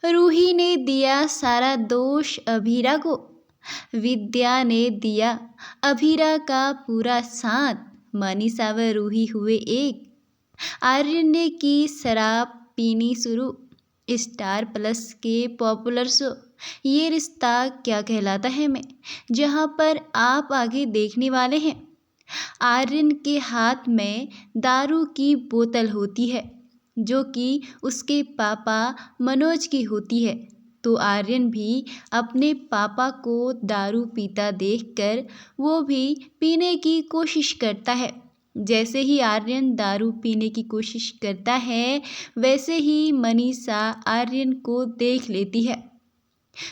रूही ने दिया सारा दोष अभीरा को, विद्या ने दिया अभीरा का पूरा साथ। मनीषा व रूही हुए एक। आर्यन ने की शराब पीनी शुरू। स्टार प्लस के पॉपुलर शो ये रिश्ता क्या कहलाता है में, जहाँ पर आप आगे देखने वाले हैं। आर्यन के हाथ में दारू की बोतल होती है जो कि उसके पापा मनोज की होती है। तो आर्यन भी अपने पापा को दारू पीता देखकर वो भी पीने की कोशिश करता है। जैसे ही आर्यन दारू पीने की कोशिश करता है वैसे ही मनीषा आर्यन को देख लेती है।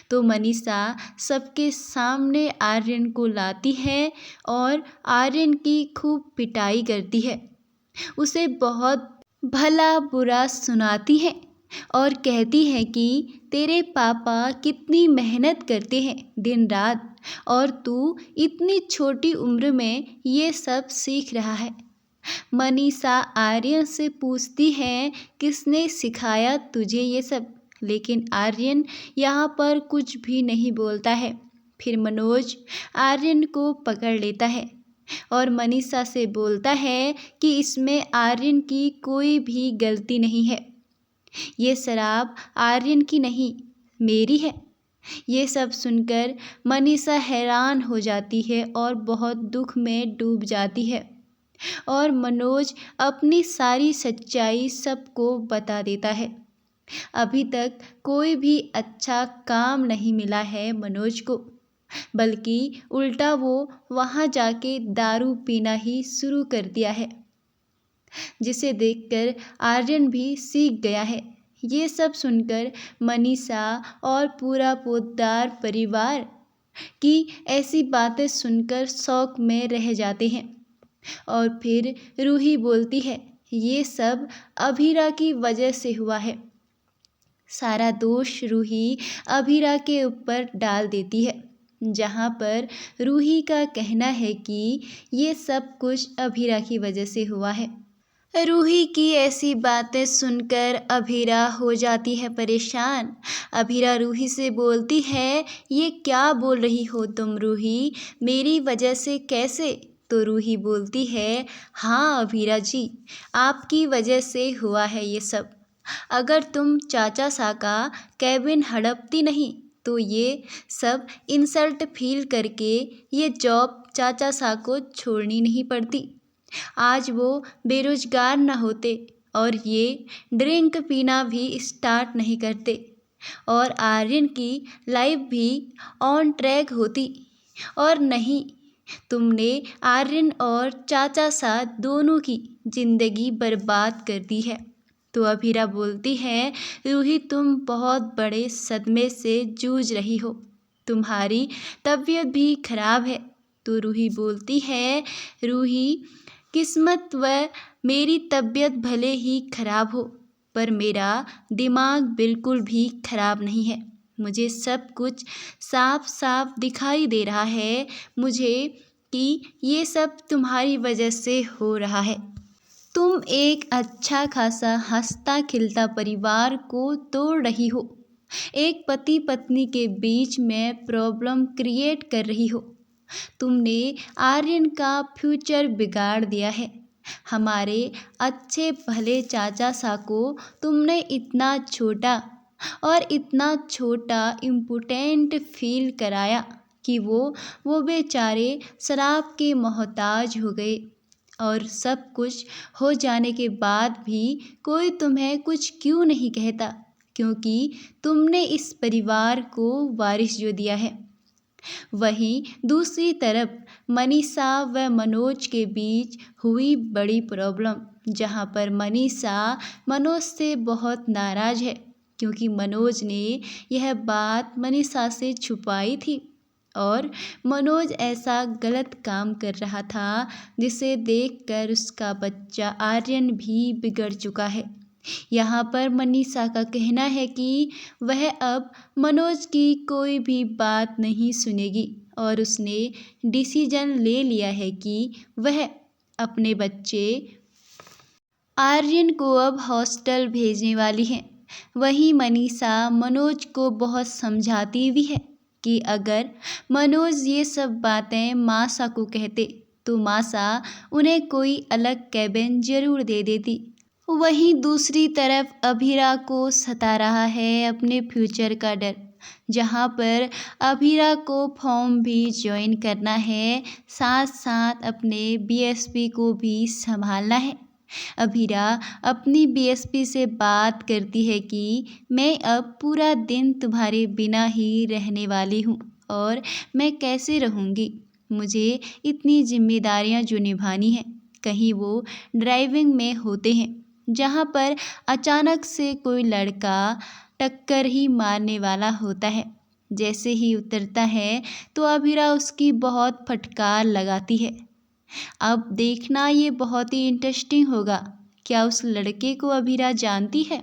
तो मनीषा सबके सामने आर्यन को लाती है और आर्यन की खूब पिटाई करती है। उसे बहुत भला बुरा सुनाती है और कहती है कि तेरे पापा कितनी मेहनत करते हैं दिन रात और तू इतनी छोटी उम्र में ये सब सीख रहा है। मनीषा आर्यन से पूछती है किसने सिखाया तुझे ये सब, लेकिन आर्यन यहाँ पर कुछ भी नहीं बोलता है। फिर मनोज आर्यन को पकड़ लेता है और मनीषा से बोलता है कि इसमें आर्यन की कोई भी गलती नहीं है। ये शराब आर्यन की नहीं मेरी है। ये सब सुनकर मनीषा हैरान हो जाती है और बहुत दुख में डूब जाती है और मनोज अपनी सारी सच्चाई सबको बता देता है। अभी तक कोई भी अच्छा काम नहीं मिला है मनोज को, बल्कि उल्टा वो वहाँ जाके दारू पीना ही शुरू कर दिया है, जिसे देखकर आर्यन भी सीख गया है। ये सब सुनकर मनीषा और पूरा पोद्दार परिवार की ऐसी बातें सुनकर शौक में रह जाते हैं। और फिर रूही बोलती है ये सब अभीरा की वजह से हुआ है। सारा दोष रूही अभीरा के ऊपर डाल देती है, जहाँ पर रूही का कहना है कि ये सब कुछ अभीरा की वजह से हुआ है। रूही की ऐसी बातें सुनकर अभीरा हो जाती है परेशान। अभीरा रूही से बोलती है ये क्या बोल रही हो तुम रूही, मेरी वजह से कैसे? तो रूही बोलती है हाँ अभीरा जी, आपकी वजह से हुआ है ये सब। अगर तुम चाचा सा का कैबिन हड़पती नहीं तो ये सब इंसल्ट फील करके ये जॉब चाचा सा को छोड़नी नहीं पड़ती। आज वो बेरोजगार न होते और ये ड्रिंक पीना भी स्टार्ट नहीं करते और आर्यन की लाइफ भी ऑन ट्रैक होती। और नहीं, तुमने आर्यन और चाचा साथ दोनों की ज़िंदगी बर्बाद कर दी है। तो अभीरा बोलती है रूही तुम बहुत बड़े सदमे से जूझ रही हो, तुम्हारी तबीयत भी खराब है। तो रूही बोलती है रूही किस्मत व मेरी तबीयत भले ही खराब हो पर मेरा दिमाग बिल्कुल भी खराब नहीं है। मुझे सब कुछ साफ साफ दिखाई दे रहा है मुझे कि ये सब तुम्हारी वजह से हो रहा है। तुम एक अच्छा खासा हंसता खिलता परिवार को तोड़ रही हो, एक पति पत्नी के बीच में प्रॉब्लम क्रिएट कर रही हो। तुमने आर्यन का फ्यूचर बिगाड़ दिया है। हमारे अच्छे भले चाचा सा को तुमने इतना छोटा और इतना छोटा इम्पोर्टेंट फील कराया कि वो बेचारे शराब के मोहताज हो गए। और सब कुछ हो जाने के बाद भी कोई तुम्हें कुछ क्यों नहीं कहता, क्योंकि तुमने इस परिवार को वारिस जो दिया है। वहीं दूसरी तरफ मनीषा व मनोज के बीच हुई बड़ी प्रॉब्लम, जहां पर मनीषा मनोज से बहुत नाराज़ है क्योंकि मनोज ने यह बात मनीषा से छुपाई थी और मनोज ऐसा गलत काम कर रहा था जिसे देखकर उसका बच्चा आर्यन भी बिगड़ चुका है। यहाँ पर मनीषा का कहना है कि वह अब मनोज की कोई भी बात नहीं सुनेगी और उसने डिसीजन ले लिया है कि वह अपने बच्चे आर्यन को अब हॉस्टल भेजने वाली हैं। वहीं मनीषा मनोज को बहुत समझाती भी है कि अगर मनोज ये सब बातें मासा को कहते तो मासा उन्हें कोई अलग कैबिन जरूर दे देती। वहीं दूसरी तरफ अभीरा को सता रहा है अपने फ्यूचर का डर, जहाँ पर अभीरा को फॉर्म भी ज्वाइन करना है, साथ साथ अपने बीएसपी को भी संभालना है। अभीरा अपनी बीएसपी से बात करती है कि मैं अब पूरा दिन तुम्हारे बिना ही रहने वाली हूँ और मैं कैसे रहूँगी, मुझे इतनी जिम्मेदारियाँ जो निभानी हैं। कहीं वो ड्राइविंग में होते हैं जहाँ पर अचानक से कोई लड़का टक्कर ही मारने वाला होता है। जैसे ही उतरता है तो अभीरा उसकी बहुत फटकार लगाती है। अब देखना ये बहुत ही इंटरेस्टिंग होगा। क्या उस लड़के को अभीरा जानती है?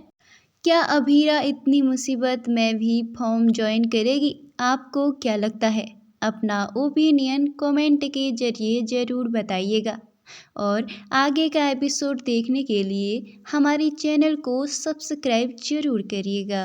क्या अभीरा इतनी मुसीबत में भी फॉर्म ज्वाइन करेगी? आपको क्या लगता है? अपना ओपिनियन कमेंट के जरिए ज़रूर बताइएगा और आगे का एपिसोड देखने के लिए हमारे चैनल को सब्सक्राइब ज़रूर करिएगा।